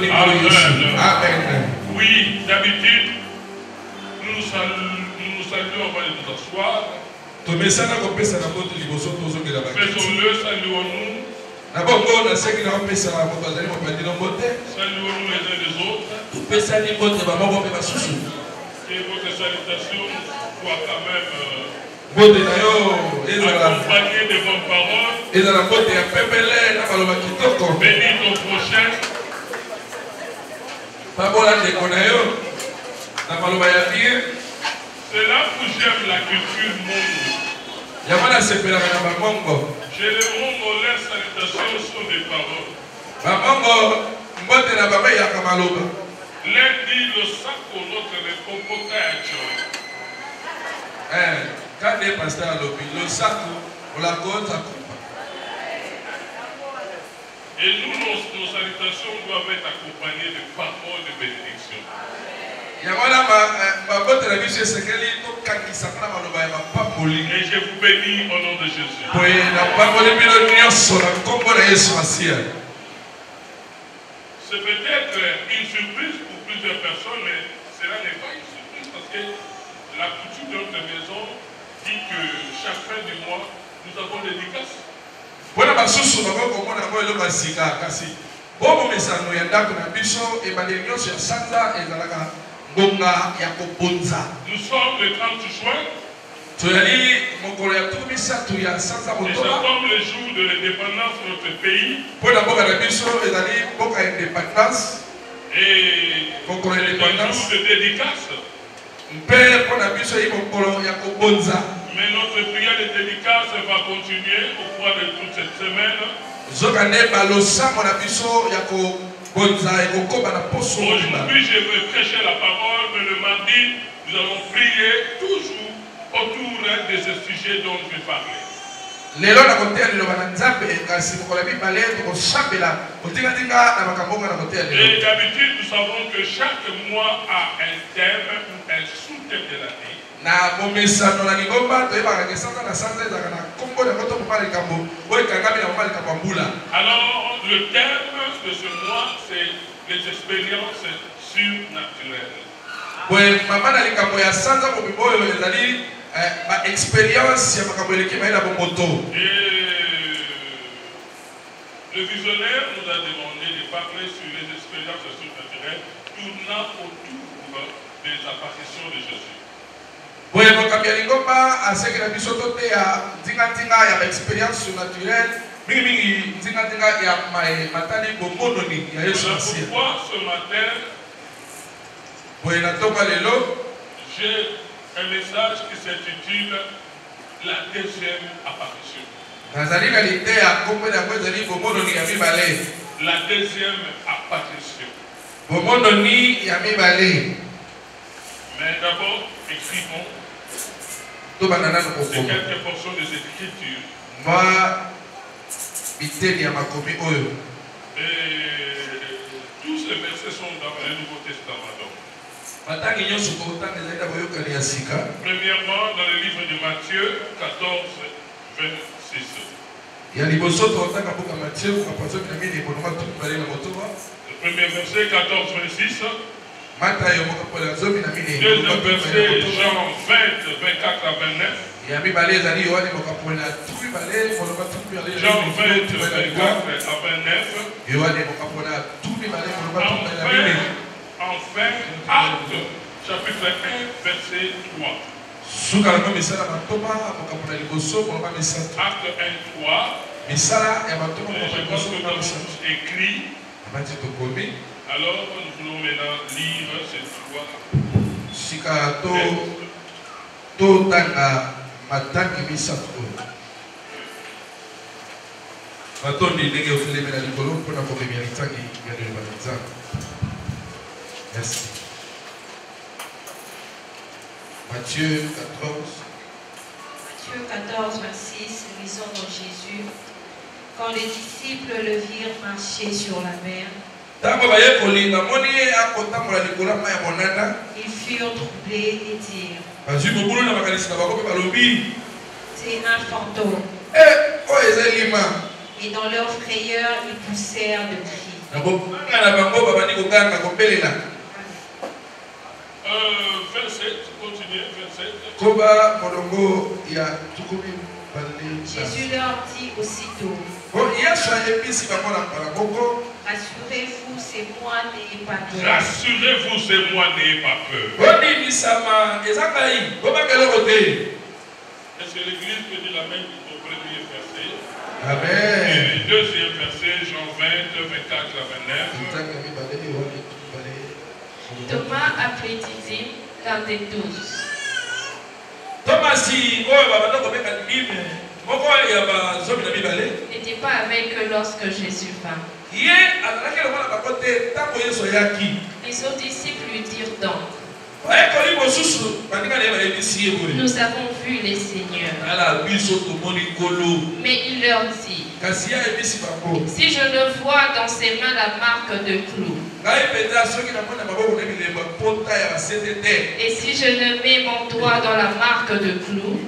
Amen. Oui, d'habitude, nous nous saluons avant de nous asseoir. Faisons-le, saluons-nous. Saluons-nous les uns des autres. Que votre salutation soit quand même accompagnée de bonnes paroles. Bénis ton prochain. C'est là où j'aime la culture monde. Chez le monde, les salutations sont des paroles. L'un dit le sac au l'autre le cocotacho. Quand les pasteurs le sac, on la cause à et nous, nos salutations doivent être accompagnées de paroles de bénédiction. Et je vous bénis au nom de Jésus. C'est peut-être une surprise pour plusieurs personnes, mais cela n'est pas une surprise parce que la coutume de notre maison dit que chaque fin du mois, nous avons des dédicaces. Nous sommes le 30 juin. Et ça tombe le jour de l'indépendance de notre pays. Et c'est un jour de dédicace. Mais notre prière de dédicace va continuer au cours de toute cette semaine. Aujourd'hui, je vais prêcher la parole, mais le mardi, nous allons prier toujours autour de ce sujet dont je vais parler. Et d'habitude, nous savons que chaque mois a un thème ou un sous-thème de l'année. Alors, le thème de ce mois, c'est les expériences surnaturelles. Le visionnaire nous a demandé de parler sur les expériences surnaturelles tournant autour des apparitions de Jésus. Pourquoi ce matin j'ai un message qui s'intitule La deuxième apparition. La deuxième apparition. Mais d'abord, écrivons quelques portions des Écritures. Et tous ces versets sont dans le Nouveau Testament. Premièrement, dans le livre de Matthieu 14, 26. Le premier verset, 14, 26. Deuxième verset, Jean 20, 24 à 29. Jean 20, 24 à 29. Enfin, Acte, chapitre 1, verset 3. Acte 1, 3. Je pense que nous avons tous écrit. Alors, nous voulons maintenant lire cette fois. Merci. Matthieu 14. Matthieu 14, 26, lisons dans Jésus. Quand les disciples le virent marcher sur la mer, ils furent troublés et dirent: c'est un fantôme. Et dans leur frayeur, ils poussèrent de cris. 27, continuez, 27. Jésus leur dit aussitôt, rassurez-vous, c'est moi, n'ayez pas peur. Rassurez-vous, c'est moi, n'ayez pas peur. Est-ce que l'Église peut dire la même au premier verset? Amen. Et le deuxième verset, Jean 20, 24 à 29. Thomas, appelé Didyme, l'un des 12. N'était pas avec eux lorsque Jésus vint. Les autres disciples lui dirent donc, nous avons vu les seigneurs. Mais il leur dit, si je ne vois dans ses mains la marque de clou, et si je ne mets mon doigt dans la marque de clou,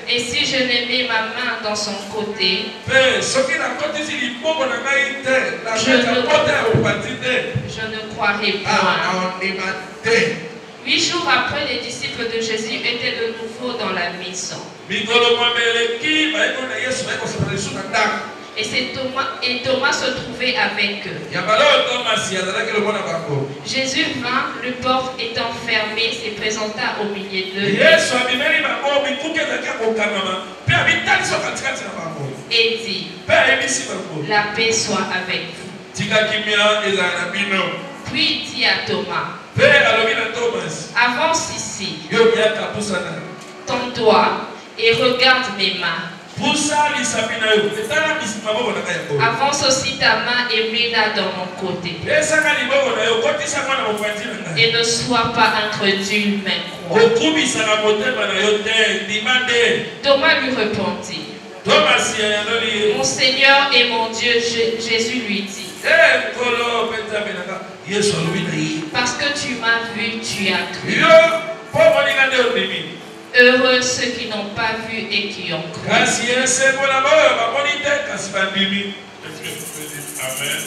et si je ne mets ma main dans son côté, je ne croirai point. 8 jours après, les disciples de Jésus étaient de nouveau dans la maison. Et Thomas se trouvait avec eux. Jésus vint, le porte étant fermée, se présenta au milieu d'eux et dit, la paix soit avec vous. Puis dit à Thomas, avance ici ton doigt et regarde mes mains. Avance aussi ta main et mets-la dans mon côté. Et ne sois pas incrédule, mais crois. Thomas lui répondit, mon Seigneur et mon Dieu. Jésus lui dit, parce que tu m'as vu, tu as cru. Heureux ceux qui n'ont pas vu et qui ont cru. Amen. Amen.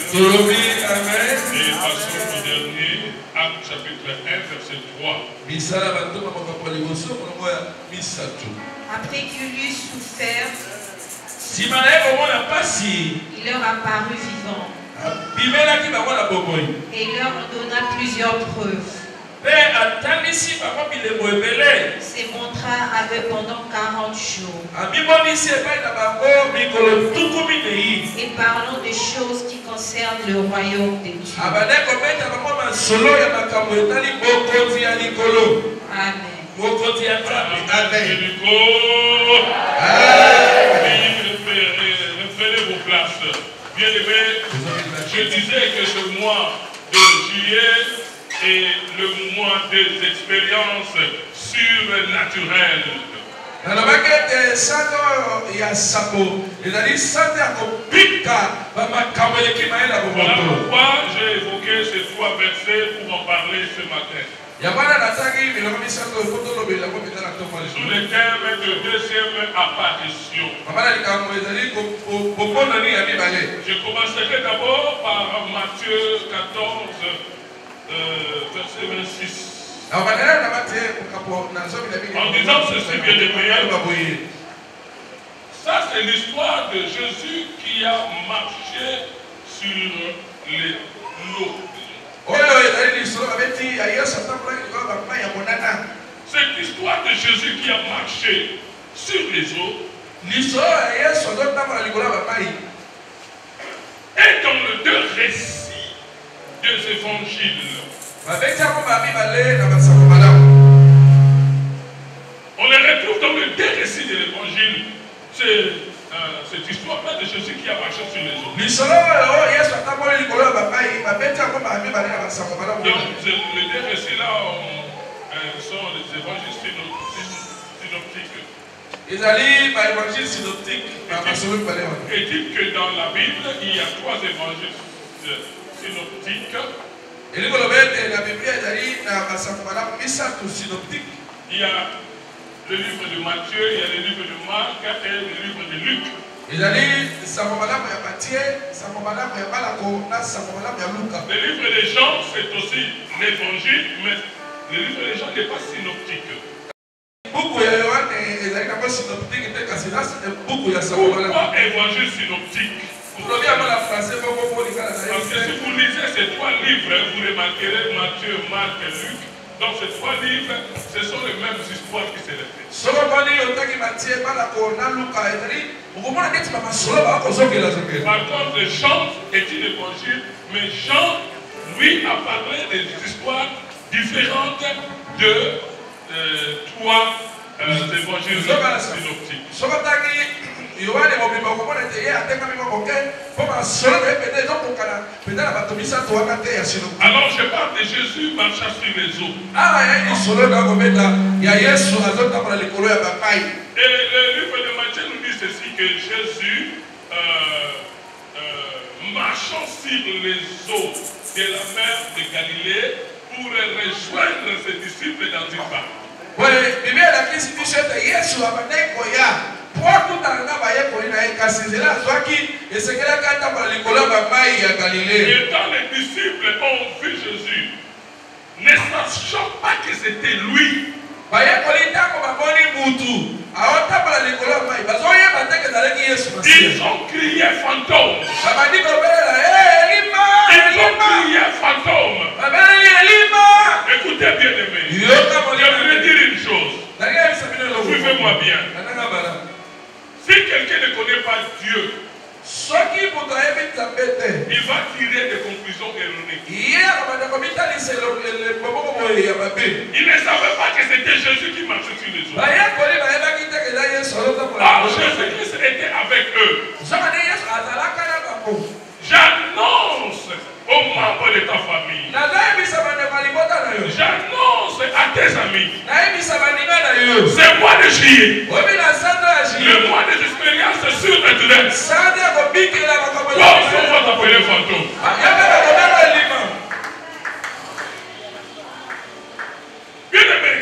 Et passons au dernier, Acte chapitre 1, verset 3. Après qu'il eut souffert, il leur apparut vivant. Et il leur donna plusieurs preuves. Il se montra à eux pendant 40 jours. Et parlant des choses qui concernent le royaume de Dieu. Amen. Reprenez vos places. Bien aimé, je disais que ce mois de juillet est le mois des expériences surnaturelles. Voilà pourquoi j'ai évoqué ces 3 versets pour en parler ce matin. Sous le thème de deuxième apparition. Je commencerai d'abord par Matthieu 14, verset 26. En disant ceci, bien aimé, ça c'est l'histoire de Jésus qui a marché sur l'eau. Cette histoire de Jésus qui a marché sur les eaux est dans les 2 récits des évangiles. On les retrouve dans les 2 récits de l'évangile. C'est cette histoire-là de Jésus qui a marché sur les eaux. Donc, les 2 récits-là sont les évangiles synoptiques. Et dit que dans la Bible, il y a 3 évangiles synoptiques. Il y a le livre de Matthieu, il y a le livre de Marc et le livre de Luc. Le livre des Jean, c'est aussi l'évangile, mais le livre des Jean n'est pas synoptique. Pourquoi évangile synoptique? Parce que si vous lisez ces trois livres, vous remarquerez Matthieu, Marc et Luc. Dans ces trois livres, ce sont les mêmes histoires qui se répètent. Par contre, Jean est une évangile, mais Jean, lui, a parlé des histoires différentes de trois évangiles synoptiques. Alors je parle de Jésus marchant sur les eaux. Et le livre de Matthieu nous dit ceci, que Jésus marchant sur les eaux de la mer de Galilée pour rejoindre ses disciples dans une barque. Et dans les disciples ont vu Jésus, ne sachant pas que c'était lui. Ils ont crié fantôme. Ils ont crié fantôme. Écoutez bien aimé. Je voudrais dire une chose. Suivez-moi bien. Si quelqu'un ne connaît pas Dieu, il va tirer des conclusions erronées. Il ne savait pas que c'était Jésus qui marchait sur les eaux. Ah, Jésus-Christ était avec eux. J'annonce aux membres de ta famille. J'annonce à tes amis. C'est le mois de juillet. Le mois des expériences surnaturelles. Comme on va t'appeler fantôme. Bien aimé.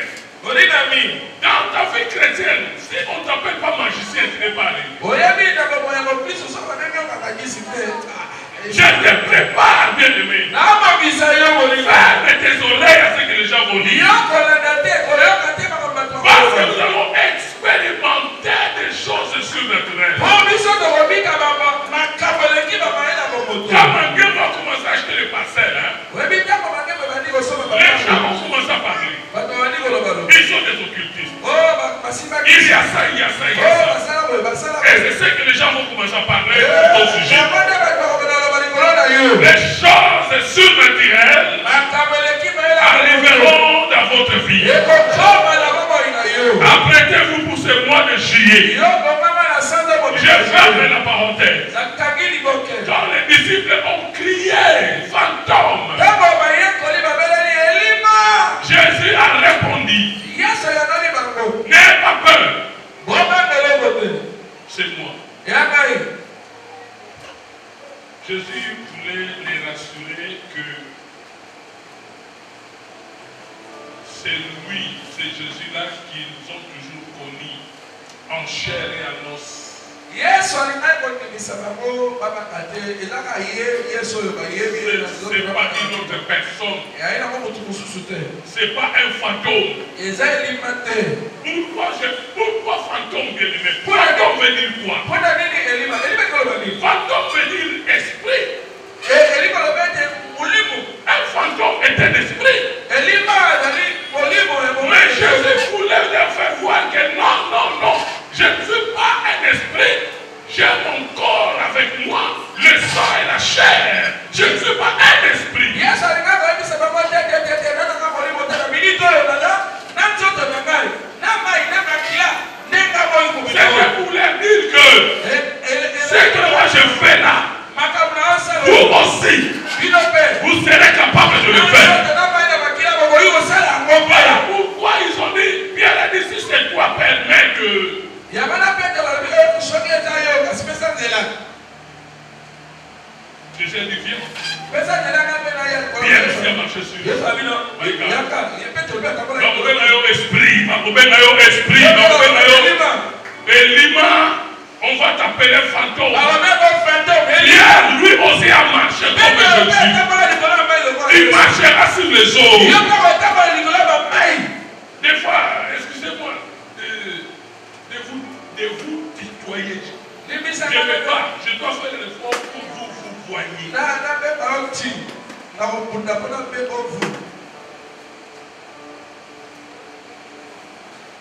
Dans ta vie chrétienne, si on ne t'appelle pas magicien, tu n'es pas allé. Je te prépare, bien aimé. Ferme tes oreilles à ce que les gens vont dire. Parce que nous allons expérimenter des choses surnaturelles. Quand Mangué va commencer à acheter les parcelles, les gens vont commencer à parler. Ils sont des occultistes. Il y a ça, il y a ça, il y a ça. Et c'est ce que les gens vont commencer à parler au sujet. Les choses surnaturelles arriveront dans votre vie. Apprêtez-vous pour ce mois de juillet. Je ferme la parenthèse. Quand les disciples ont crié fantôme, Jésus a répondu, n'aie pas peur. C'est moi. Jésus voulait les rassurer que c'est lui, c'est Jésus-là qu'ils ont toujours connu en chair et en os. C'est pas une autre personne. C'est pas un fantôme. Pourquoi fantôme, bien aimé? Fantôme veut dire quoi? Fantôme veut dire esprit. Un fantôme est un esprit. Mais Jésus voulait leur faire voir que non, non, non. Je ne suis pas un esprit. J'ai mon corps avec moi, le sang et la chair. Je ne suis pas un esprit. C'est que pour leur dire que ce que moi je fais là, vous aussi, vous serez capable de le faire. Voilà pourquoi ils ont dit, bien la dit, si c'est toi, permets que... Jésus dit viens. Viens ici à marcher sur lui. Elima, On va t'appeler fantôme. Hier, lui aussi a marché comme Jésus. Il marchera sur les eaux. Des fois, excusez-moi de vous tutoyer. Je ne peux pas, je dois faire l'effort pour vous voyez.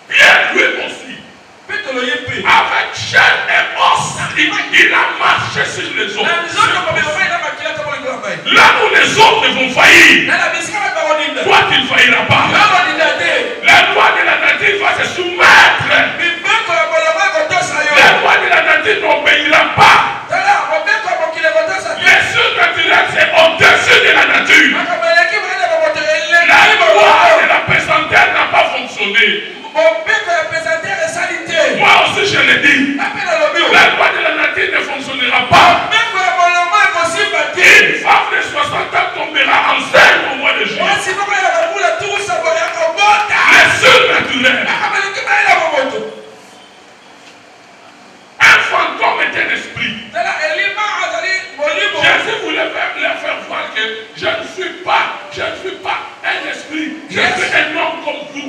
Pierre, lui aussi, avec chair et os, il a marché sur les eaux. Là où les autres vont faillir, toi tu ne failliras pas. La loi de la nature va se soumettre. La loi de la nature n'obéira pas. Les surnaturels, c'est au-dessus de la nature. La loi de la pesanteur n'a pas fonctionné. Moi aussi je l'ai dit. La loi de la nature ne fonctionnera pas. Une femme de 60 ans tombera enceinte au mois de juillet. Les surnaturels. Un fantôme est un esprit. Jésus voulait leur faire voir que je ne suis pas un esprit. Je suis un homme comme vous.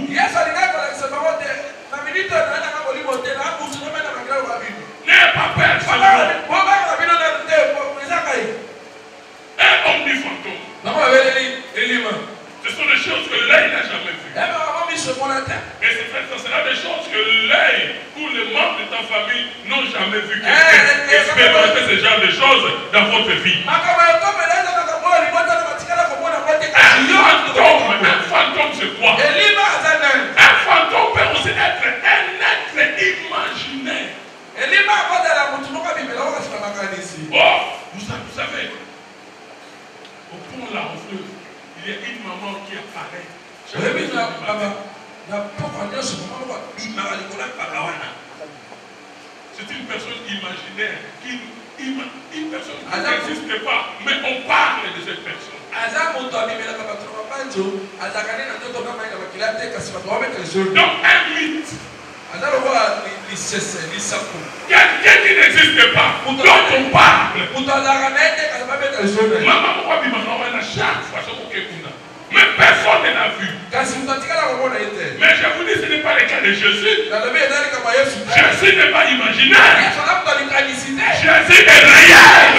N'ayez pas peur, un homme du fantôme. Ce sont des choses que l'œil n'a jamais vues. Et c'est là des choses que l'œil ou les membres de ta famille n'ont jamais vu. Expérimenter ce genre de choses dans votre vie. Un fantôme c'est quoi? Un fantôme peut aussi être un être imaginaire. Oh, vous savez, au pont là, au fleuve, il y a une maman qui apparaît. C'est une personne imaginaire, une personne qui n'existe pas, mais on parle de cette personne. Donc un mythe. Quelqu'un qui n'existe pas, dont on parle. Mais personne ne l'a vu. Mais je vous dis, ce n'est pas le cas de Jésus. Jésus n'est pas imaginaire. Jésus est réel.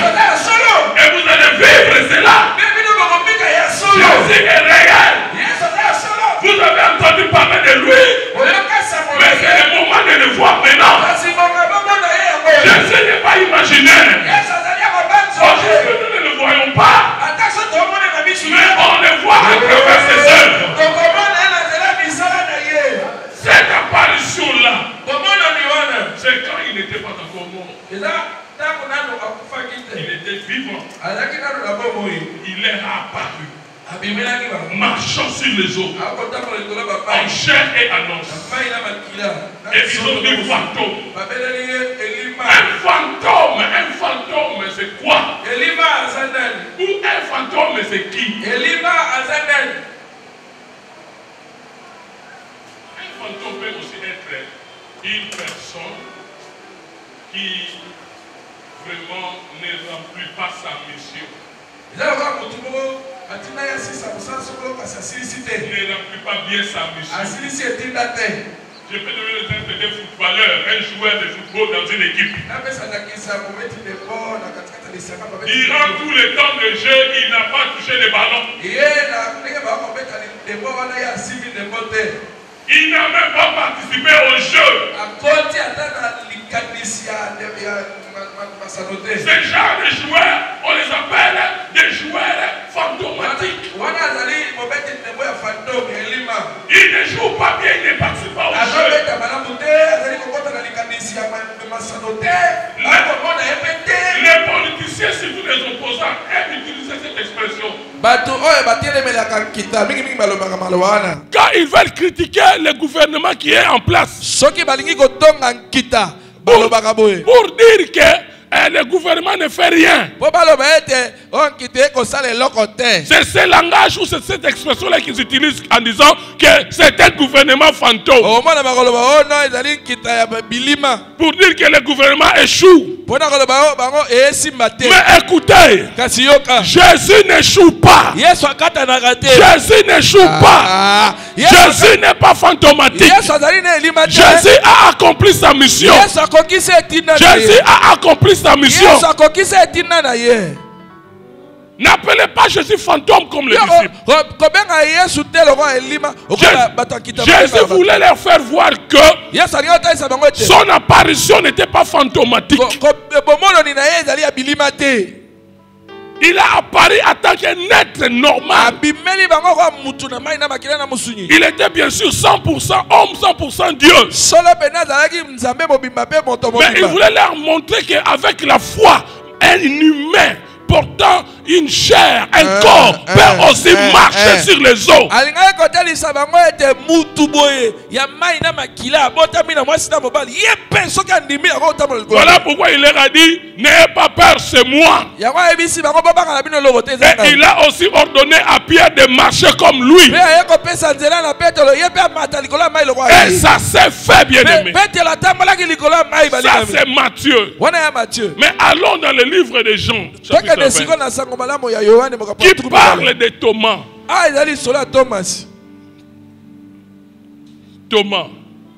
Et vous allez vivre cela. Jésus est réel. Vous avez entendu parler de lui. Mais c'est le moment de le voir maintenant. Jésus n'est pas imaginaire. Aujourd'hui, nous ne le voyons pas. Mais on le voit à travers ses œuvres. Cette apparition-là, c'est quand il n'était pas encore mort. Il était vivant. Il est apparu. Marchant sur les eaux, en chair et en os. Et ils ont dit fantôme. Un fantôme, c'est quoi? Ou un fantôme, c'est qui? Un fantôme peut aussi être une personne qui vraiment ne remplit pas sa mission. Ne remplit pas bien sa mission. Je peux donner l'exemple d'un footballeur, un joueur de football dans une équipe. Durant tout le temps de jeu, il n'a pas touché le ballon. Il n'a même pas participé au jeu. Ces genre de joueurs, on les appelle des joueurs fantomatiques. Ils ne jouent pas bien, ils ne participent pas au jeu. Les politiciens, surtout les opposants, aiment utiliser cette expression. Quand ils veulent critiquer le gouvernement qui est en place, pour dire que Et le gouvernement ne fait rien. C'est ce langage ou c'est cette expression-là qu'ils utilisent en disant que c'est un gouvernement fantôme. Pour dire que le gouvernement échoue. Mais écoutez, Jésus n'échoue pas. Jésus n'échoue pas. Jésus n'est pas fantomatique. Jésus a accompli sa mission. Jésus a accompli sa mission. N'appelez pas Jésus fantôme comme les disciples. Jésus voulait leur faire voir que son apparition n'était pas fantomatique. Il a apparu en tant qu'un être normal. Il était bien sûr 100% homme, 100% Dieu. Mais il voulait leur montrer qu'avec la foi, un humain portant une chair, un corps, peut aussi marcher sur les eaux. Voilà pourquoi il leur a dit, n'ayez pas peur, c'est moi. Et il a aussi ordonné à Pierre de marcher comme lui. Et ça s'est fait, bien aimé. Ça c'est Matthieu. Mais allons dans le livre de Jean, chapitre 20, qui parle de Thomas.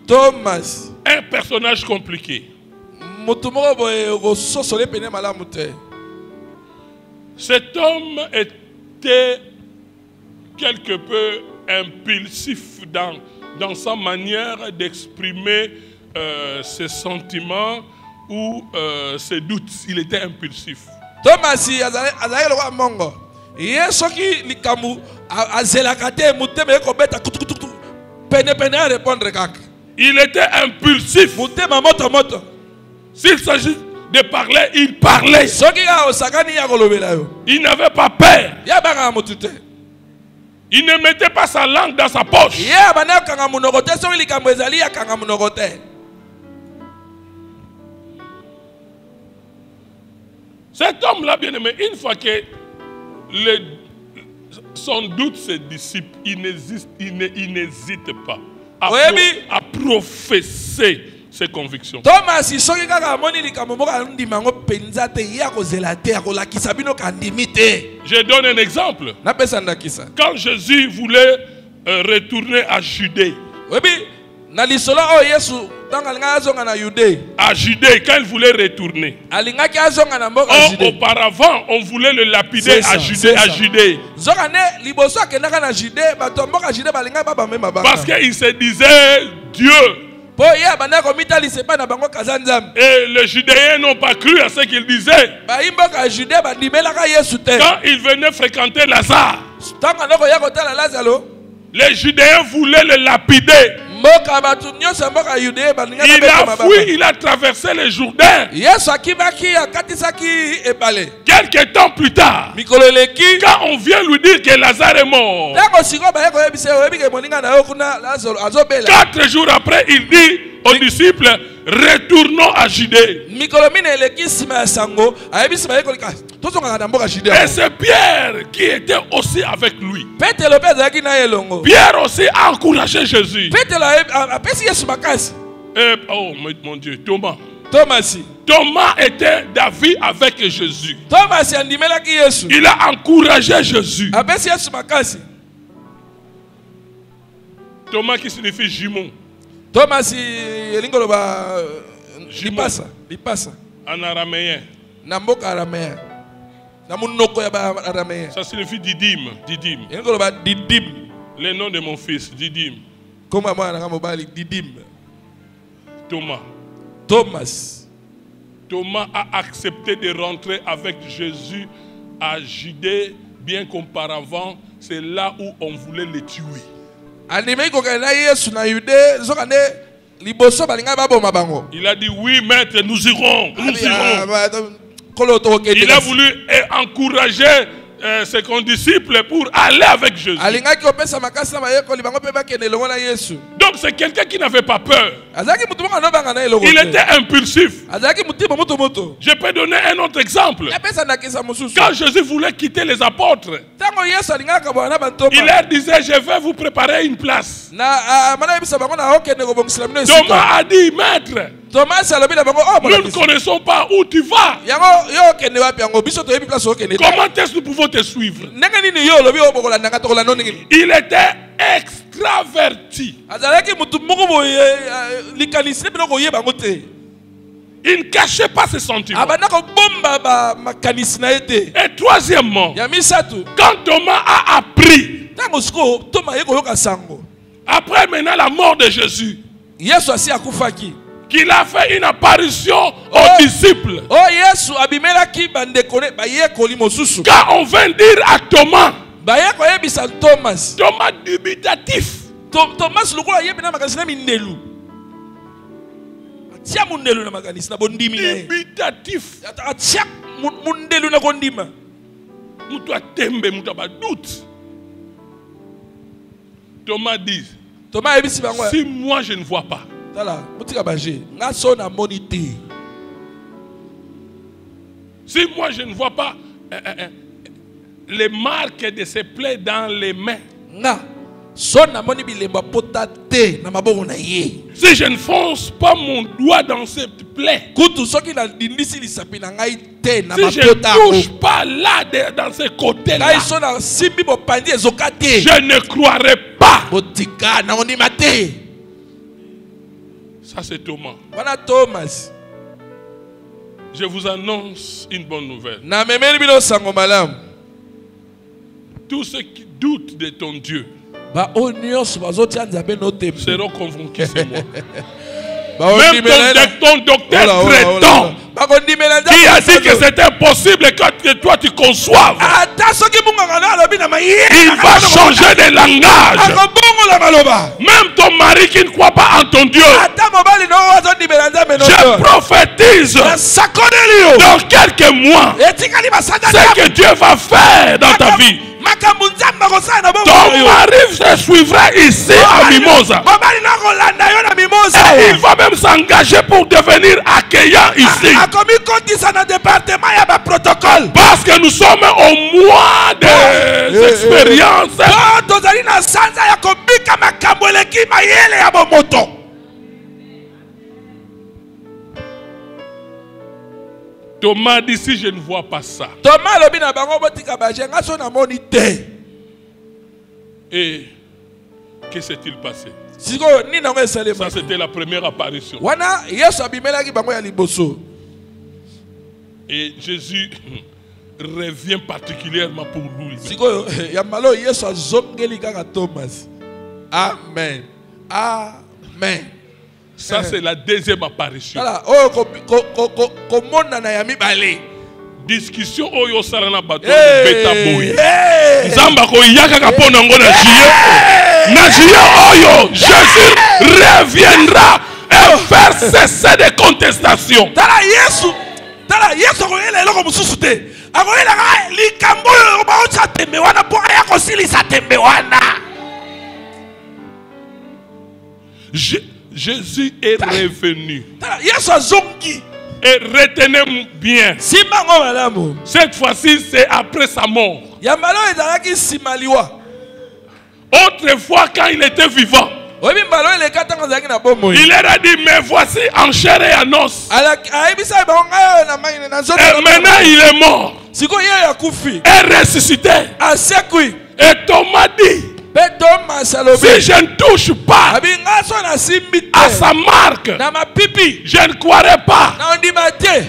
Thomas, un personnage compliqué. Cet homme était quelque peu impulsif dans sa manière d'exprimer ses sentiments ou ses doutes. Il était impulsif. Thomas, il était impulsif. S'il s'agit de parler, il parlait. Il n'avait pas peur. Il ne mettait pas sa langue dans sa poche. Cet homme-là, bien aimé, une fois que son doute se dissipe, il n'hésite pas à professer ses convictions. Je donne un exemple. Quand Jésus voulait retourner à Judée, à Judée, quand il voulait retourner. Auparavant, on voulait le lapider à Judée. Parce qu'il se disait Dieu. Et les Judéens n'ont pas cru à ce qu'il disait. Quand il venait fréquenter Lazare, les Judéens voulaient le lapider. Il a fui, il a traversé le Jourdain. Quelques temps plus tard, quand on vient lui dire que Lazare est mort, 4 jours après, il dit aux disciples, retournons à Judée. Et c'est Pierre qui était aussi avec lui. Pierre aussi a encouragé Jésus. Oh mon Dieu, Thomas était d'avis avec Jésus. Il a encouragé Jésus. Thomas qui signifie jumeau. En araméen. Ça signifie Didyme. Le nom de mon fils, Didyme. Thomas a accepté de rentrer avec Jésus à Judée, bien qu'auparavant, c'est là où on voulait le tuer. Il a dit oui maître, nous irons. Il a voulu encourager ses condisciples pour aller avec Jésus. Donc c'est quelqu'un qui n'avait pas peur. Il était impulsif. Je peux donner un autre exemple. Quand Jésus voulait quitter les apôtres, il leur disait, je vais vous préparer une place. Thomas a dit, maître, nous ne connaissons pas où tu vas. Comment est-ce que nous pouvons te suivre? Il était extraverti. Il ne cachait pas ses sentiments. Et troisièmement, quand Thomas a appris, après maintenant la mort de Jésus, qu'il a fait une apparition aux disciples. Quand on vint dire à Thomas, Thomas dubitatif, Thomas dit, si moi je ne vois pas, si moi je ne vois pas les marques de ses plaies dans les mains, si je ne fonce pas mon doigt dans cette plaie, si je ne touche pas là dans ce côté-là, je ne croirai pas. Ça c'est Thomas. Je vous annonce une bonne nouvelle. Tous ceux qui doutent de ton Dieu seront convaincus, c'est moi. Même ton docteur traitant qui a dit que c'est impossible que toi tu conçoives, il va changer de langage. Même ton mari qui ne croit pas en ton Dieu, je prophétise dans quelques mois ce que Dieu va faire dans ta vie. Ton mari se suivra ici à Mimosa. Et il va même s'engager pour devenir accueillant ici. Parce que nous sommes au mois des expériences. Thomas dit, si je ne vois pas ça. Et que s'est-il passé? Ça c'était la première apparition. Et Jésus revient particulièrement pour lui. Amen. Amen. Ça c'est la deuxième apparition. Discussion oyo sarana bato beta boy. Nzamba ko yaka kapona ngona jiye. Na jiye oyo Jésus reviendra et faire cesser des contestations. Tala Yesu ko yele eloko mususu te. Akoyela ka likambo yo ba otsa tembe wana po aya ko silisa tembe wana. Jésus est revenu. Yesu azongi. Et retenez bien. Cette fois-ci, c'est après sa mort. Autrefois, quand il était vivant, il leur a dit, mais voici en chair et en os. Et maintenant, il est mort. Et ressuscité. Et Thomas dit, si je ne touche pas à sa marque, je ne croirai pas.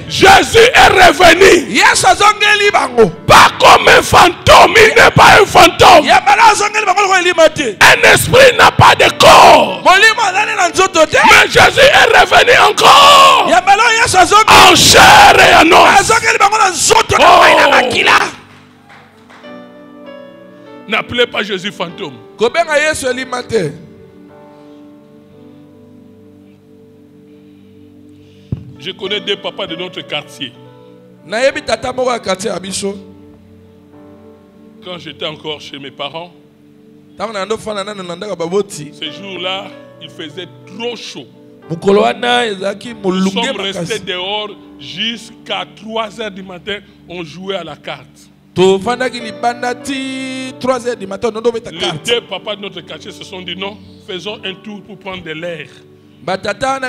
Jésus est revenu. Pas comme un fantôme. Il n'est pas un fantôme. Un esprit n'a pas de corps. Mais Jésus est revenu encore en chair et en os. N'appelez pas Jésus fantôme. Je connais des papas de notre quartier. Quand j'étais encore chez mes parents, ces jours-là, il faisait trop chaud. Nous sommes restés dehors jusqu'à 3 h du matin. On jouait à la carte. Les deux papas de notre quartier se sont dit non, faisons un tour pour prendre de l'air. Maintenant,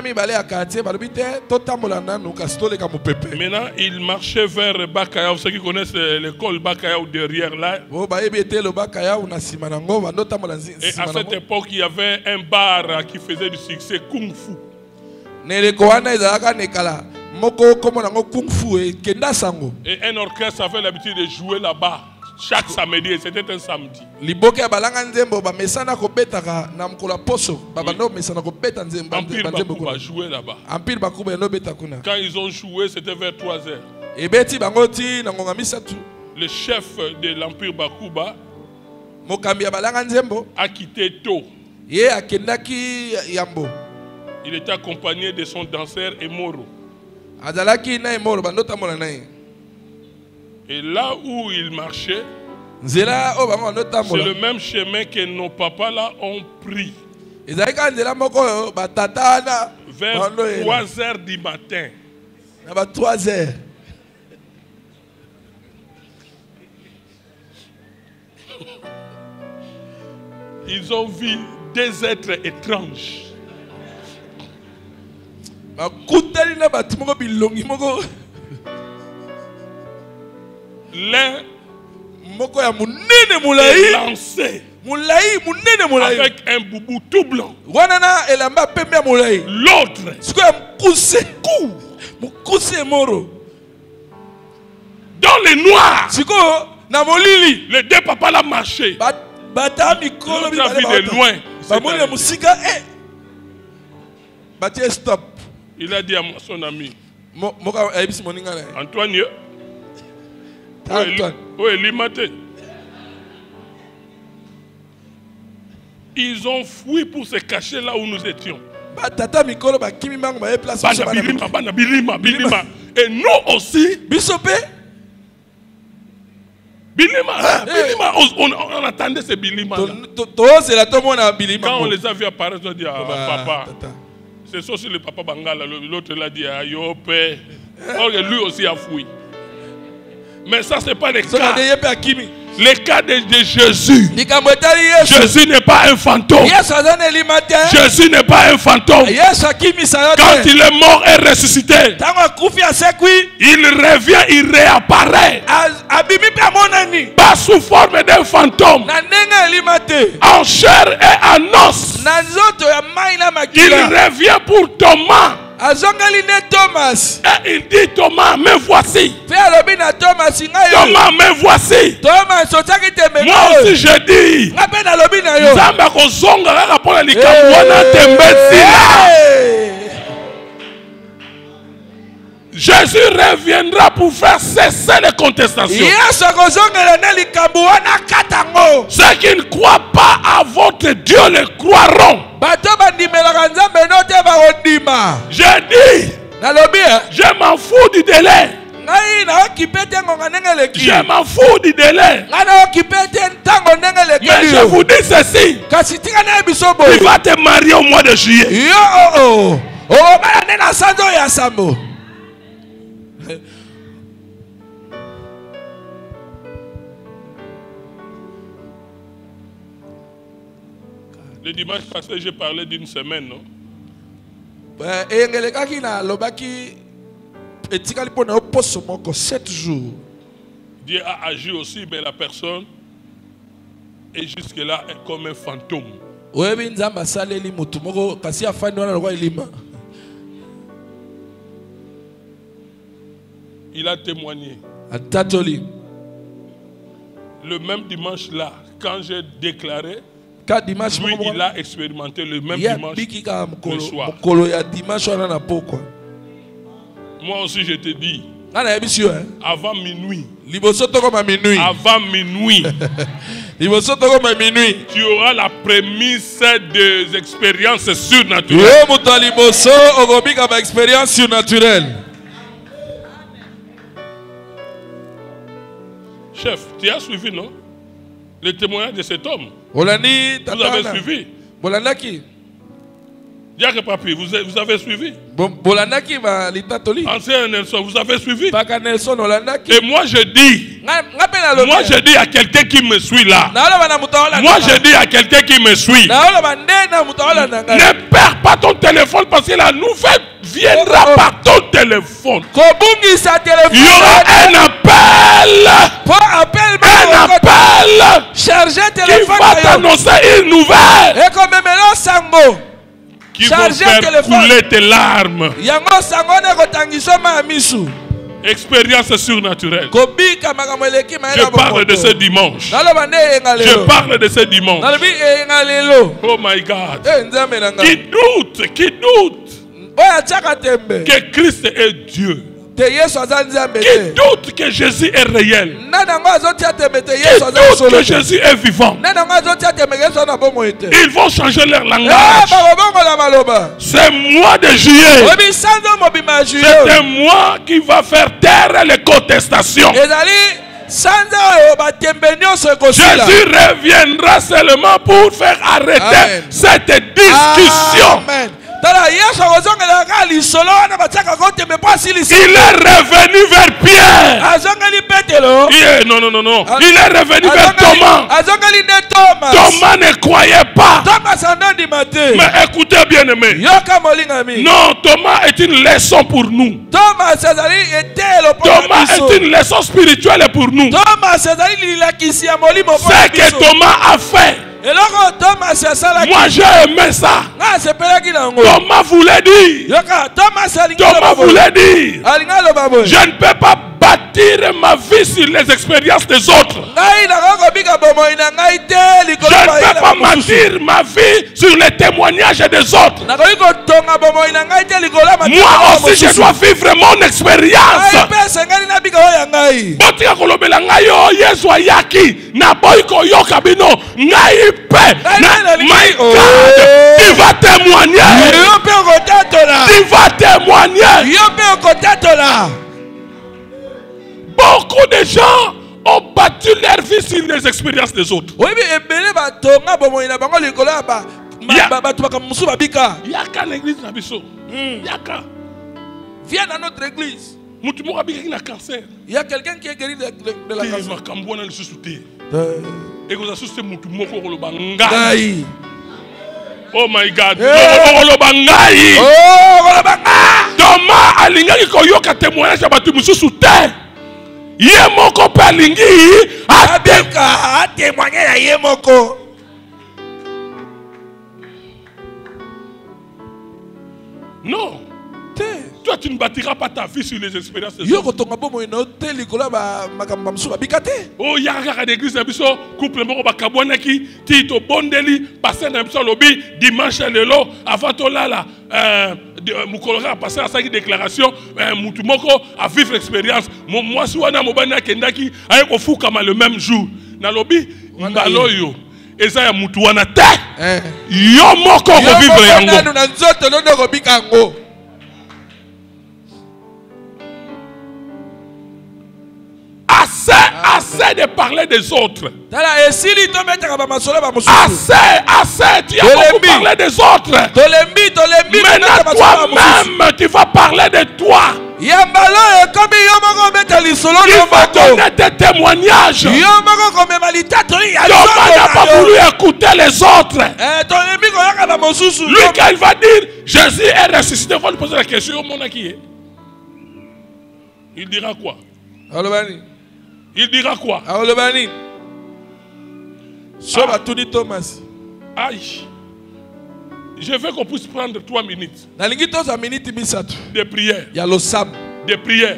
il marchait vers Bakayao. Ceux qui connaissent l'école Bakayao derrière là. Et à cette époque, il y avait un bar qui faisait du succès, Kung Fu. Et un orchestre avait l'habitude de jouer là-bas chaque samedi, et c'était un samedi. Empire Bakuba jouait là-bas. Quand ils ont joué, c'était vers 3 h. Le chef de l'Empire Bakuba a quitté tôt. Il était accompagné de son danseur Emoro. Et là où il marchait, c'est le même chemin que nos papas là ont pris. Vers 3 h du matin. 3 h. Ils ont vu des êtres étranges. L'un est lancé avec un boubou tout blanc. L'autre dans les noirs. Les deux papas l'ont marché. L'autre a vu de loin. Stop. Il a dit à son ami Antoine, où est Limaté? Ils ont fui pour se cacher là où nous étions. Et nous aussi, on attendait ces Bilima. Quand on les a vus apparaître, on a dit papa. C'est ça aussi le papa Bangala. L'autre l'a dit ayo père. Or lui aussi a fui. Mais ça c'est pas le cas. Le cas de Jésus. Jésus n'est pas un fantôme. Jésus n'est pas un fantôme. Quand il est mort et ressuscité, il revient, il réapparaît. Pas sous forme d'un fantôme. En chair et en os. Il revient pour Thomas. Et il dit Thomas, me voici. Thomas, me voici. Moi aussi je dis Jésus reviendra pour faire cesser les contestations. Ceux qui ne croient pas à votre Dieu le croiront. Je dis, je m'en fous du délai. Je m'en fous du délai. Mais je vous dis ceci. Tu vas te marier au mois de juillet. Le dimanche passé, j'ai parlé d'une semaine, non? Dieu a agi aussi, mais la personne est jusque-là comme un fantôme. Il a témoigné. Le même dimanche là, quand j'ai déclaré, lui, il a expérimenté le même dimanche le soir. Moi aussi, je te dis, avant minuit, avant minuit, tu auras la prémisse des expériences surnaturelles. Chef, tu as suivi, non? le témoignage de cet homme. Vous avez suivi. Diacre Papi, vous avez suivi. Ancien Nelson, vous avez suivi. Et moi je dis à quelqu'un qui me suit là. Moi je dis à quelqu'un qui me suit. Ne perds pas ton téléphone parce que la nouvelle viendra par ton téléphone. Il y aura un appel. Qui va t'annoncer une nouvelle. Qui vont faire couler tes larmes. Expérience surnaturelle. Je parle de ce dimanche. Je parle de ce dimanche. Oh my God. Qui doute que Christ est Dieu. Qui doute que Jésus est réel. Qui doute que Jésus est vivant. Ils vont changer leur langage. C'est mois de juillet. C'est un mois qui va faire taire les contestations. Jésus reviendra seulement pour faire arrêter cette discussion. Amen. Il est revenu vers Pierre. Non. Il est revenu vers Thomas. Thomas ne croyait pas. Mais écoutez bien aimé. Non, Thomas est une leçon pour nous. Thomas est une leçon spirituelle pour nous. Ce que Thomas a fait. Moi j'ai aimé ça. Thomas voulait dire. Je ne peux pas bâtir ma vie sur les expériences des autres. Je ne peux pas bâtir ma vie sur les témoignages des autres. Moi aussi je dois vivre mon expérience. Tu vas témoigner. Tu vas témoigner. Beaucoup de gens ont battu leur vie sur les expériences des autres. Yaka l'église na biso. Yaka. Viens dans notre église. Il y a quelqu'un qui est guéri de la cancer. Oh my God. Thomas alingaki koyoka témoignage ya batu mususu te. Ye moko pe alingi a témoigner ya ye moko. Non. Toi tu ne bâtiras pas ta vie sur les expériences des autres. Oh yaka l'église na biso couple moko bakabwanaki tito bondeli passer na biso lobi dimanche lelo avant to lala mukoloka passer à sa déclaration mutu moko a vivre l'expérience moi si wana mobani akendaki aye kofukama le même jour na lobi mbaloyo eza ya mutu wana te yo moko ko vivre yango. Assez de parler des autres. Assez, tu as beaucoup parlé des autres. Maintenant toi-même, tu vas parler de toi. Il va donner des témoignages. Thomas n'a pas voulu écouter les autres. Lui, quand il va dire Jésus est ressuscité, il va lui poser la question, il dira quoi? Il dira quoi? Aïe. Je veux qu'on puisse prendre 3 minutes de prière. De prière.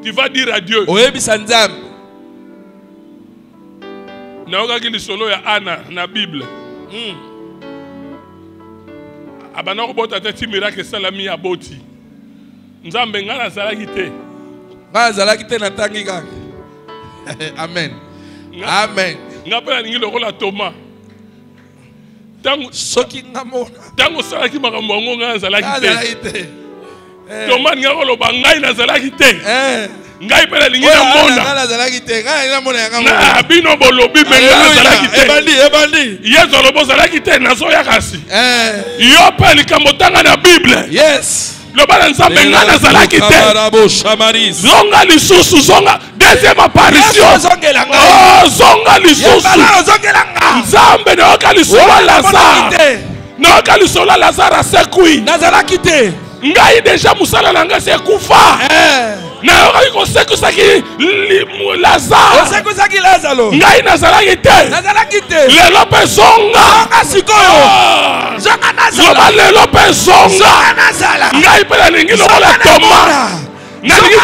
Tu vas dire à Dieu. Naogaki solo ya Anna na Bible. Abana robota tati miracle salami aboti. Nzambe ngana zalaki te. Ngana zalaki te na tangi kaka. Amen. Amen. Ngapela ningi lokola Thomas. Tango soki ngamo. Tango salaki makambo ngo ngana zalaki te. Thomas ngako loba ngai na zalaki te. ngai pele lingi na mona na bino bolobi menga zalaki te ebandi yezo lobo zalaki te nazo ya kasi yo pe likambo tanga na bible yes loba na nzambe nga nazalaki te zonga lisusu zonga deuxième apparition zonga lisusu nzambe nayoka lisolo lazare nayoka lisolo lazare asekui nazalaki te ngai deja musala na ngai sekufa nayokaki kosekusaki lazaro ngai nazalaki te lelo mpe zonga sikoyo loba lelo mpe zonga ngai mpe nalingi lokola toma nalingi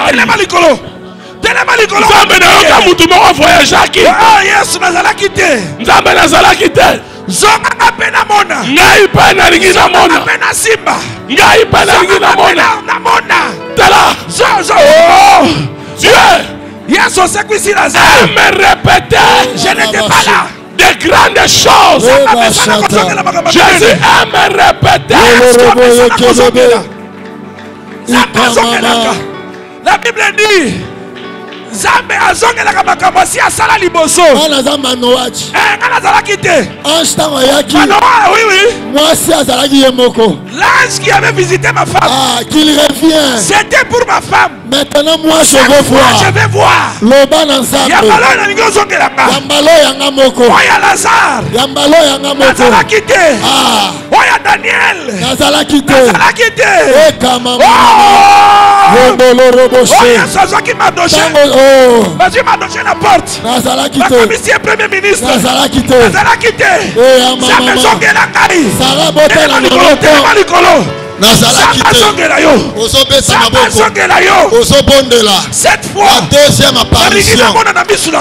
telema likolo nzambe nayoka mutu moko voyageaki yesu nazalaki te nzambe nazalaki te zonga mpe namona ngai mpe nalingi namona mpe nasimba ngai mpe nalingi namona tala Dieu yesu osekwisi lazare me répéter je n'étais pas là de grandes choses Jésus aime répéter la Bible dit Zambe azongelaka makambo si asala liboso. Nazalaki te. L'ange qui avait visité ma femme. Qu'il revient. C'était pour ma femme. Maintenant moi je vais voir. Je vais voir. Yambalo na ningo zongelaka. Yambalo yanga moko. Oya Lazare. Yambalo yanga moko. Nazalaki te. Oya Daniel. Nazalaki te. Nazalaki te. Eka mama. Oya Sazaki Madoche. Vas-y Madoche la porte. Nazalaki te. La commissaire premier ministre. Nazalaki te. Nazalaki te. Jamais zongelaka. Sarah botela likolo. Nazalaki te. Ozobesa maboko. Ozobondela. Cette fois. La deuxième apparition.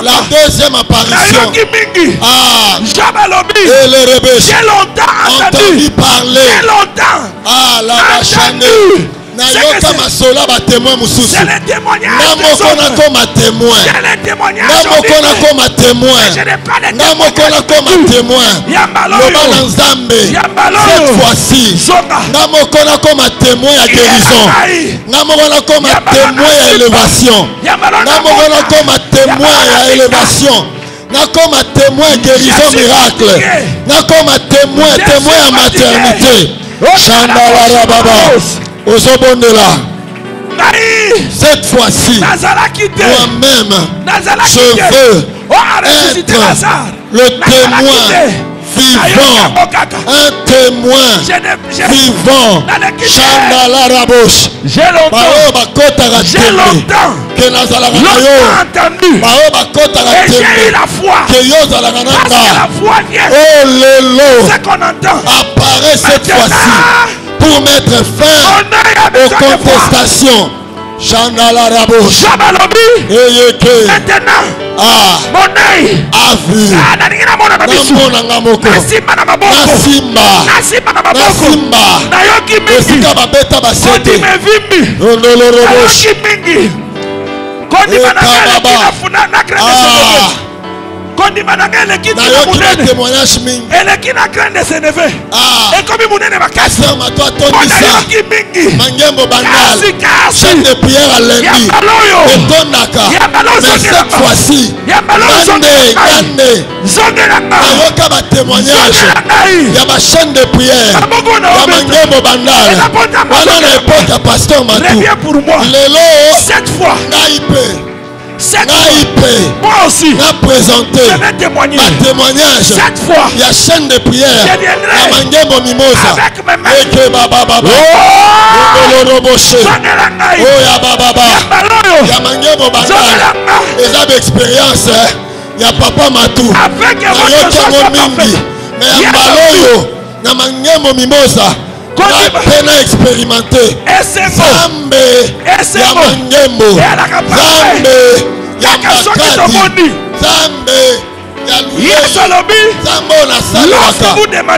La deuxième apparition. J'ai longtemps entendu parler. J'ai longtemps. La vachane. Nayoka masola ba témoin mususu. C'est le témoignage. Namokona koma témoin. C'est le témoignage. Namokona koma témoin. Namokona koma témoin. Loba nzambe. Cette fois-ci. Namokona koma témoin ya guérison. Namokona koma témoin ya élévation. Namokona koma témoin ya élévation. Nakoma témoin guérison miracle. Nakoma témoin ya maternité. Chandala baba. Ozobondela. Cette fois-ci, moi-même, je veux être le témoin vivant, un témoin vivant. Chandala rabosh. J'ai longtemps entendu et j'ai eu la foi. Parce que la foi vient. Oh lelo, ce qu'on entend apparaît cette fois-ci pour mettre fin aux contestations. Chandala rabosh. Maintenant, mon œil a vu. Namona ngamoko. Nasimba. Esika babeta basete. témoignage mingi. Elekina grande de s'élever. Et comme il m'a cassé. Mangembo bandal. Chef de prière à lundi. Mais cette fois-ci, Nayoka ba témoignage. Il y a ma chaîne de prière. Mangembo bandal. Wana na époque à pasteur Matou. Lelo. Cette fois. Moi aussi, je vais témoigner. Un témoignage. Cette fois, il y a chaîne de prière. Je viendrai avec mes mains. Expérience. Il y a papa Matou. Avec mais Maloyo, Mimosa. Pena expérimenté. Zambe ya mangembo. Zambe ya makadi. Zambe ya loué. Zambe na salaka.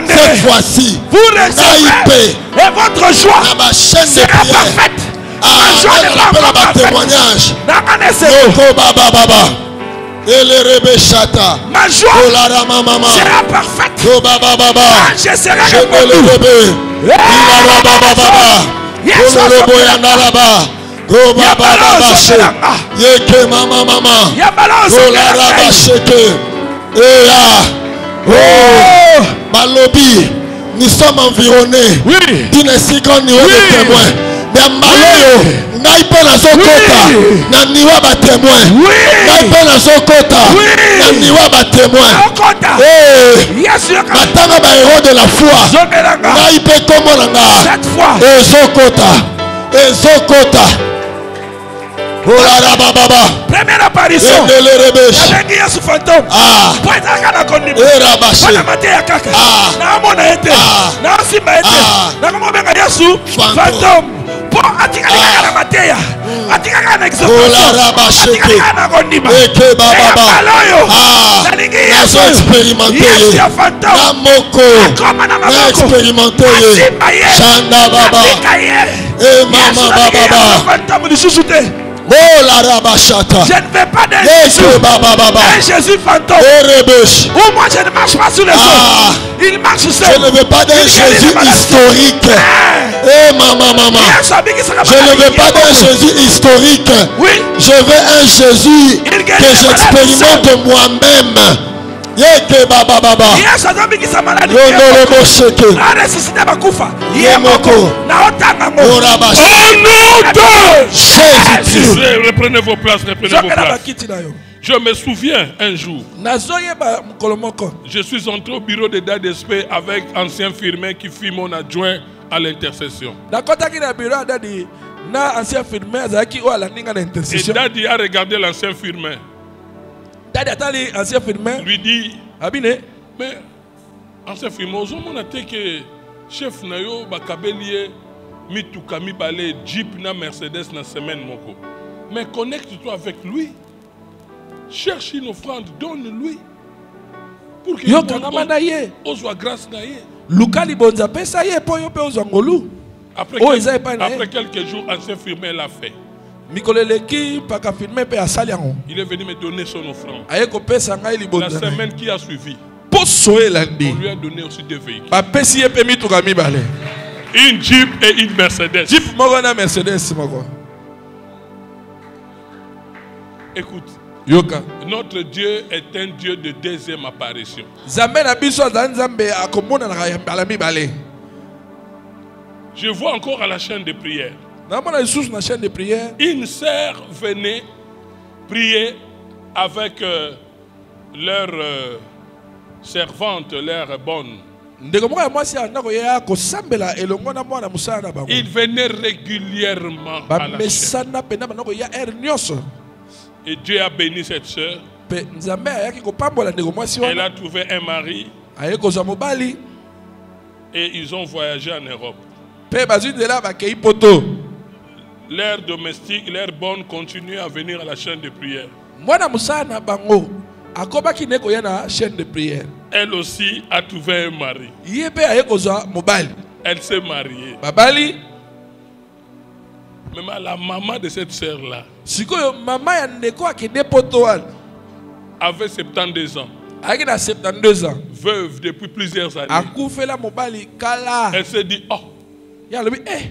Cette fois-ci, vous recevez et votre joie sera parfaite. Ma joie ne sera pas témoignage. Ma joie sera parfaite. Je serai répondu. Go baba baba she. Yeke mama mama. Go la raba sheke. Oh, Balobi, nous sommes environnés d'une si grande niveau de témoins. Mais Maloyo, n'aille pas dans son quota. N'aniwa ba témoin. N'aille pas dans son quota. N'aniwa ba témoin. Matanga ba héros de la foi. N'aille pas comme on a. Et son quota. Et son quota. Oh là là, baba. Première apparition. Avec Yesu fantôme. Pour être à la condition. Pas de maté à kaka. Na mona été. Na simba été. Na comment bien Yesu fantôme. Pour attirer la matéria. Attirer la exaltation. Oh là là, attirer la condition. Eke baba. Na lingi Yesu. Yesu fantôme. Na moko. Na expérimenté. Chanda baba. Et mama baba. Fantôme du sous-souté. Oh la rabachata. Je ne vais pas d'un Jésus fantôme. Ou moi je ne marche pas sur les eaux. Il marche seul. Je ne veux pas d'un Jésus historique. Eh maman. Je ne veux pas d'un Jésus historique. Oui. Je veux un Jésus que j'expérimente moi-même. Yeke baba baba. Reprenez vos places, Je me souviens un jour, je suis entré au bureau de DADSP avec ancien firmin qui fut mon adjoint à l'intercession. Et Daddy a regardé l'ancien firmin. Lui dit, mais ancien firmin, on a dit que chef Nayo Bakabelie mituka mibale Jeep na Mercedes na semaine moko. Mais connecte-toi avec lui. Cherche une offrande, donne-lui. Pour qu'il ait grâce na ye. Après quelques jours, ancien firmin l'a fait. Il est venu me donner son offrande. La semaine qui a suivi, on lui a donné aussi deux véhicules. Une Jeep et une Mercedes. Écoute, notre Dieu est un Dieu de deuxième apparition. Je vois encore à la chaîne de prière. Une sœur venait prier avec leur servante, leur bonne. Ils venaient régulièrement à la chaîne. Et Dieu a béni cette sœur. Elle a trouvé un mari. Et ils ont voyagé en Europe. Leurs domestiques, leurs bonnes continuent à venir à la chaîne de prière. Elle aussi a trouvé un mari. Elle s'est mariée. Même la maman de cette sœur-là avait 72 ans. Veuve depuis plusieurs années. Elle s'est dit, oh,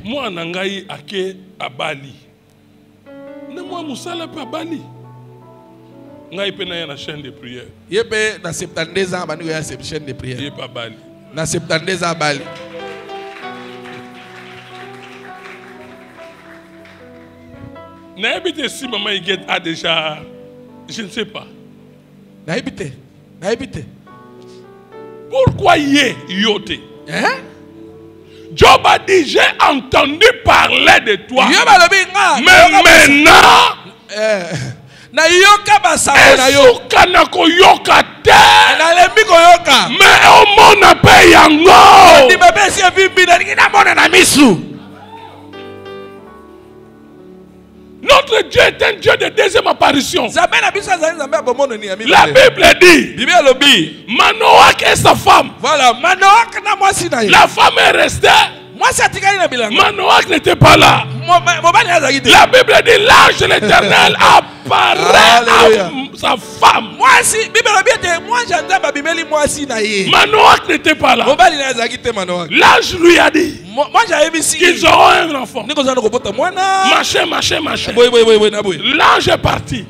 moi nangai ake à Bali. Ne moi musala pa Bali. Ngai pe na la chaîne de prière. Yebe na 72 ans bani ya chaîne de prière. Yebe pa Bali. Na 72 ans Bali. Na habité si maman Iguette a déjà, je ne sais pas. Na habité. Pourquoi yé yote? Hein? Job a dit, j'ai entendu parler de toi. Mais maintenant, mais au monde a payé yango. Notre Dieu est un Dieu de deuxième apparition. La Bible dit, Manoach et sa femme. Voilà, la femme est restée. Manoach n'était pas là. La Bible dit, l'ange de l'Éternel apparaît sa femme. Moi si, Bible bien moi j'entends babimeli moi si na ye. Manoach n'était pas là. L'ange lui a dit qu'ils auront un enfant. Machin. L'ange est parti.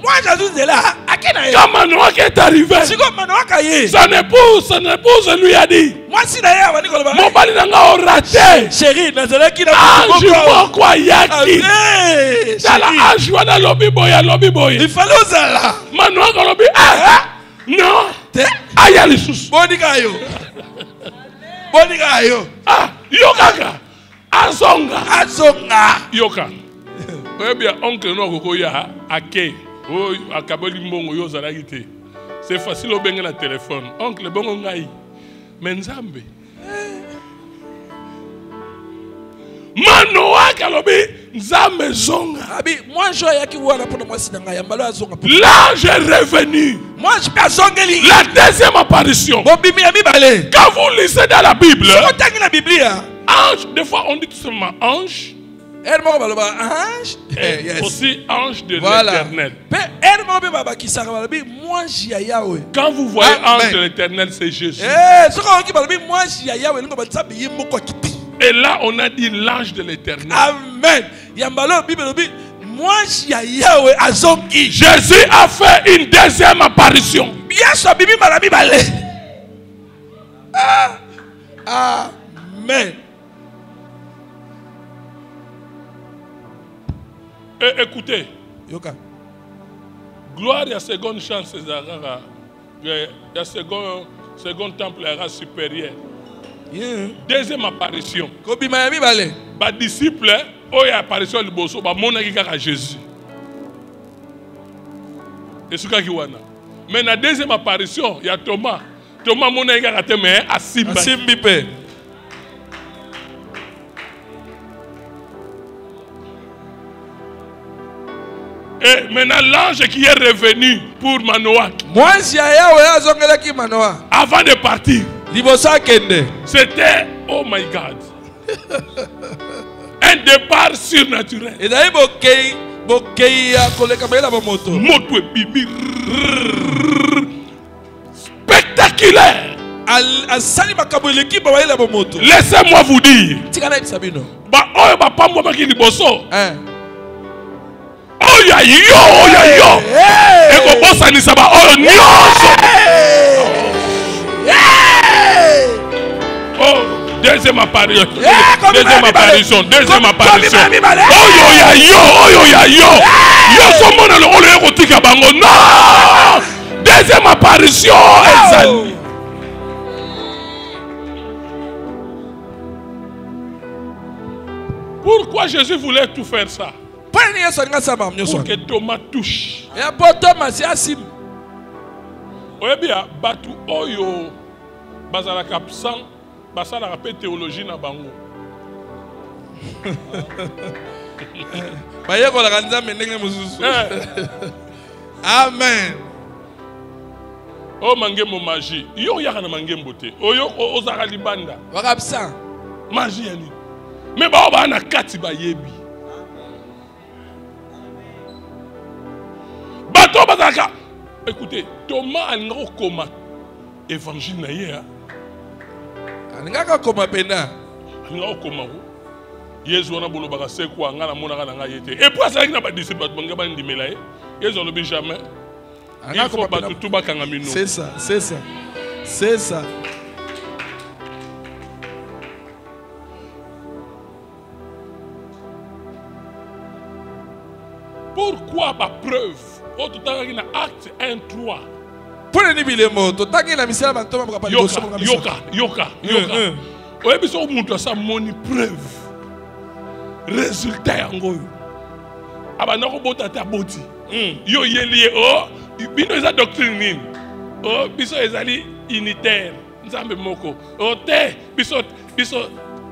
Quand Manoach est arrivé, son épouse lui a dit mon bali n'a pas raté. Chérie, ange moko yaki. Tala ange wana lobi boya. Il fallait osala. Manoach lobi non. Aya lisusu. Bonika yo. Yoka. Azonga. Yoka. Bien oncle no koko ya ake. O akaboli mbongo yo zalaki te. C'est facile au benga na téléphone. Oncle bongo ngai. Menzambe. Manoach alobi nzambe zonga. Abi moi je yaki wana pona mwasi na ngai mbalo azonga. L'ange est revenu. Moi je peux zongeli. La deuxième apparition. Quand vous lisez dans la Bible, ange, des fois on dit tout simplement ange. Et aussi ange de l'Éternel. Quand vous voyez ange de l'Éternel, c'est Jésus. Et là, on a dit l'ange de l'Éternel. Amen. Jésus a fait une deuxième apparition. Amen. Et écoutez, gloire à seconde chance, à second temple à race supérieure. Deuxième apparition. Les disciples, il y a apparition de Bosso, il y a Jésus. Et ce qu'il y a. Mais dans la deuxième apparition, il y a Thomas. Thomas, il y a Asimbi. Et maintenant, l'ange qui est revenu pour Manoach. Avant de partir, c'était, oh my God, un départ surnaturel. Moto bibi spectaculaire. Laissez-moi vous dire. Deuxième apparition. Deuxième apparition. Pourquoi Jésus voulait tout faire ça? Pour que Thomas touche. Bien, Batu Oyo, Bazala Kapsan, Basala rappelle théologie na bango. Amen. Oh mangemo magie. Yo yakana mangembo te. Oyo ozaka libanda. Wakapsa. Magie yani. Mais ba ba na kati ba yebi. Bato bazaka. Écoutez, Thomas a un coma évangile na ye. Alingaka koma pena. Alingaka koma ko. Yesu wana bolo baka se kwa ngana mona kana nga yete. Et pour ça il n'a pas disciple banga ba ndimela ye. Yesu on le jamais. Il faut pas tout bakanga mino. C'est ça, c'est ça. C'est ça. Pourquoi ma preuve? Autre temps qu'il y a acte 1-3. Pour les nibilemo, tout temps qu'il y a mis ça, yoka. Oui, mais on montre ça mon preuve. Résultat en gros. Abana ko bota ta boti. Yo yeli oh, bino eza doctrine. Oh, biso ezali unitaire. Nzambe moko. Oh te, biso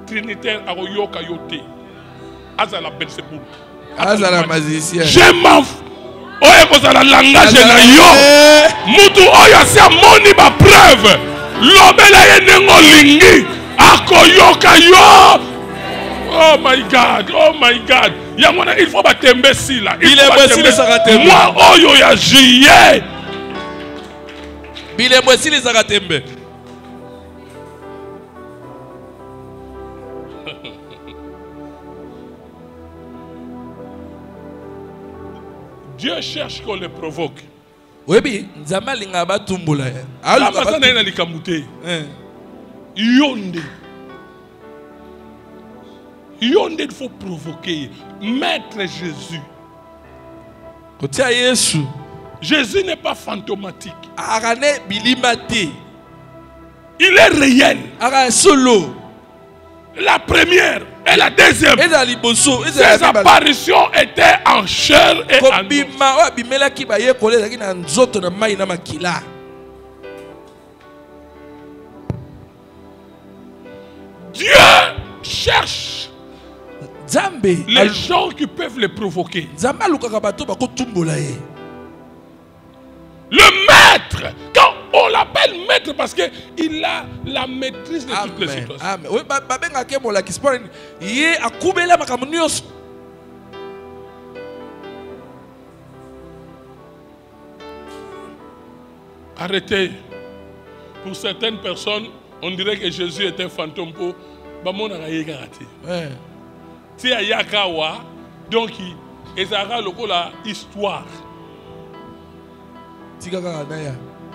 trinitaire ako yoka yote. Azala Belzebul. Azala magicien. Je m'en fous. Oye kozala langage na yo. Mutu oyo sia moni ba preuve. Lobela ye nengo lingi. Akoyoka yo. Oh my God. Yamona il faut batembe si là. Il est possible de s'arrêter. Moi oyo ya juillet. bilembo esilizaka tembe. Dieu cherche qu'on le provoque. Oui, nzamba linga batumbula. Aluka na ina likamute. Yonde. Yonde, il faut provoquer. Maître Jésus. Jésus n'est pas fantomatique. Il est réel. La première et la deuxième. Ces apparitions étaient en chair et en os. Dieu cherche les gens qui peuvent les provoquer. Le maître, quand on l'appelle maître parce qu'il a la maîtrise de toutes les situations. Arrêtez. Pour certaines personnes, on dirait que Jésus est un fantôme pour Bamona Rayegarati. Si à Yakawa, donc il y a l'histoire.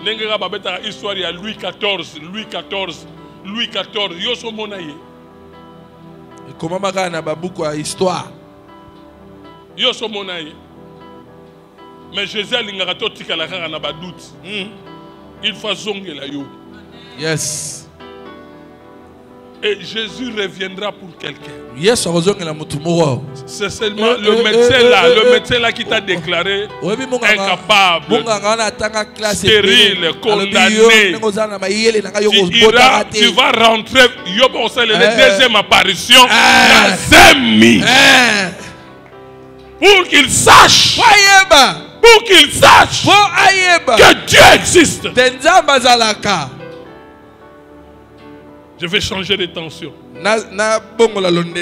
L'engara babeta histoire il y a Louis XIV. Yoso monaye. Comment magana babuko a histoire. Yoso monaye. Mais Jésus l'ingarato tikala kaka na ba doute. Il faut zongela yo. Yes. Et Jésus reviendra pour quelqu'un. Yes, c'est seulement le médecin là qui t'a déclaré incapable, stérile, condamné. Tu vas rentrer, la deuxième apparition, pour qu'il sache, que Dieu existe. Je vais changer de tension.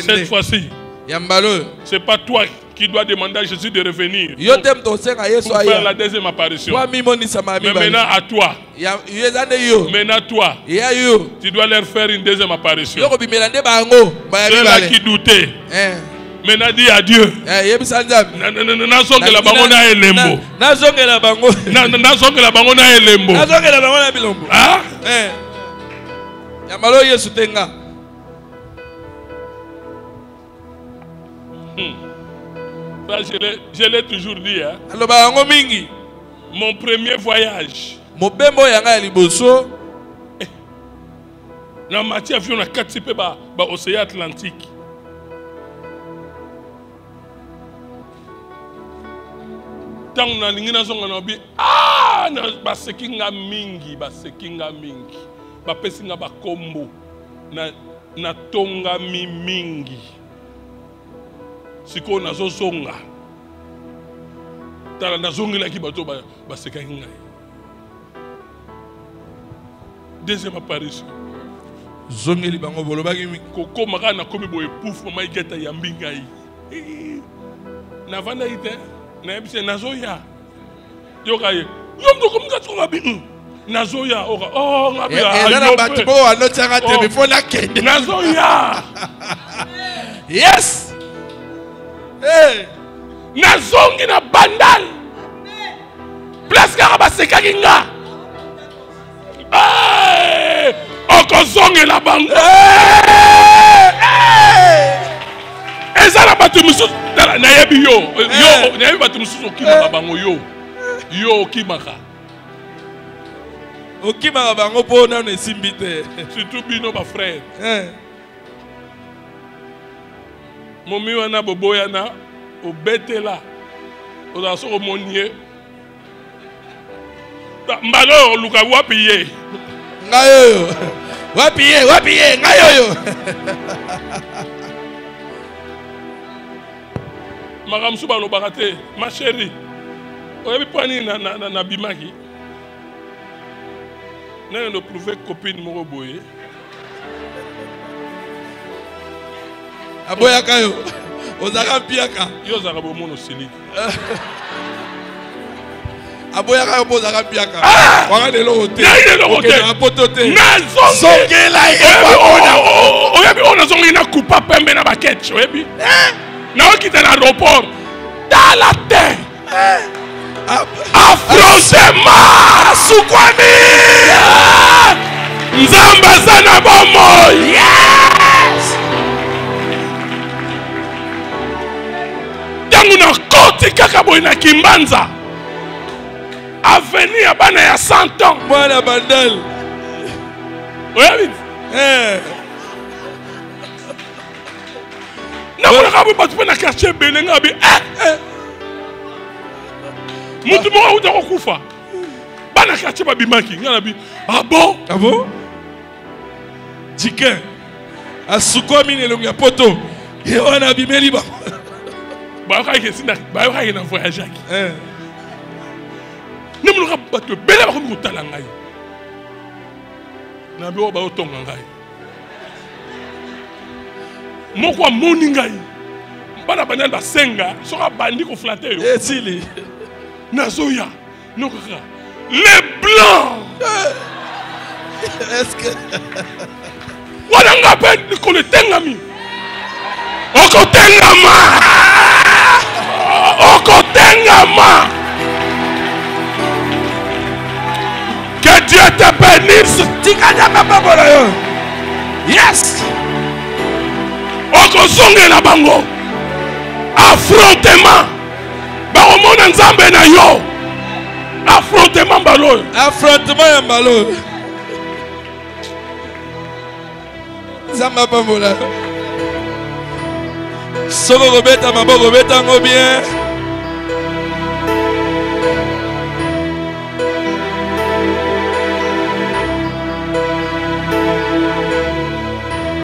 Cette fois-ci, ce n'est pas toi qui dois demander à Jésus de revenir pour faire la deuxième apparition. Mais maintenant à toi. Maintenant toi. Tu dois leur faire une deuxième apparition. Ceux-là qui doutaient. Maintenant dis adieu. Nazongela bango na elembo. Nazongela bango na elembo. Ah? Yamalo Yesu tenga. Je l'ai toujours dit. Hein? Mon premier voyage. Dans Matthieu, on a 4 types l'océan Atlantique. Tant on a l'ingénieur on a dit ah basekinga mingi. Bapesinga bakombo na tonga mingi. Siko nazo zonga. Tala nazongela ki bato basekinga ngai. Deuxième apparition. Zongeli bango bolobaki koko maka na komi boye pouf mama igeta ya mbinga yi. Na vanda ite na ebise nazoya. Yokaye. Yomdo komika tonga bi. Nazoya ora oh ngabia Nazoya yes hey nazongi na bandal presque abaseka kinga eh okozongi la bango ezala batu musu na yebi yo na yebi batu musu okima bango yo okimaka. Surtout bino ma frère. Momi wana boboyana obetela odaso omonier. Mbalo luka wapiye. Ngayo. Wapiye ngayo. Magam suba lo bakate ma chérie. Oyebi pani na bimaki. Nous ne prouvé copine Moroboye. Aboyaka yo. Ozaka piaka. Yo zaka bomono sili. aboyaka opoza kapiaka Ah! wanga de l'autre Naye de l'autre. na potote Nazongi. songela Oyebi on a zongi na coupa pembe na baketch oyebi. Na okita na aéroport. Dans la terre. Affrontement sukwami. Nzamba sana bomo. Yes. Tangu na koti kaka boy na Kimbanza. Avenue ya bana ya 100 ans. Mwana bandel. Oyebi. Na mona kabu batu pe na quartier Belenga bi. Mutu mo uta kokufa. Bana quartier babimaki ngana bi. Ah bon? Ah bon? Jiken. Asukomi ne longa poto. Et on a bimeli ba. Ba ka ke sinda, ba ka ke na voyage aki. Ne mona kabu batu bele ba ko mutala ngai. Na bi o ba otonga ngai. Moko amoni ngai. Bana banal basenga, soka bandi ko flatter yo. Etili. Nazoya. Non kaka. Les blancs. Est-ce que Wadanga ben ko le tengami. Oko tengama. Oko tengama. Que Dieu te bénisse. Tikanya papa bolayo. Yes. Oko zonge na bango. Affrontement. Ba omona nzambe na yo. Affrontement balo. Affrontement ya mbalo. Zamba pambola. Soko robeta maboko beta ngo bien.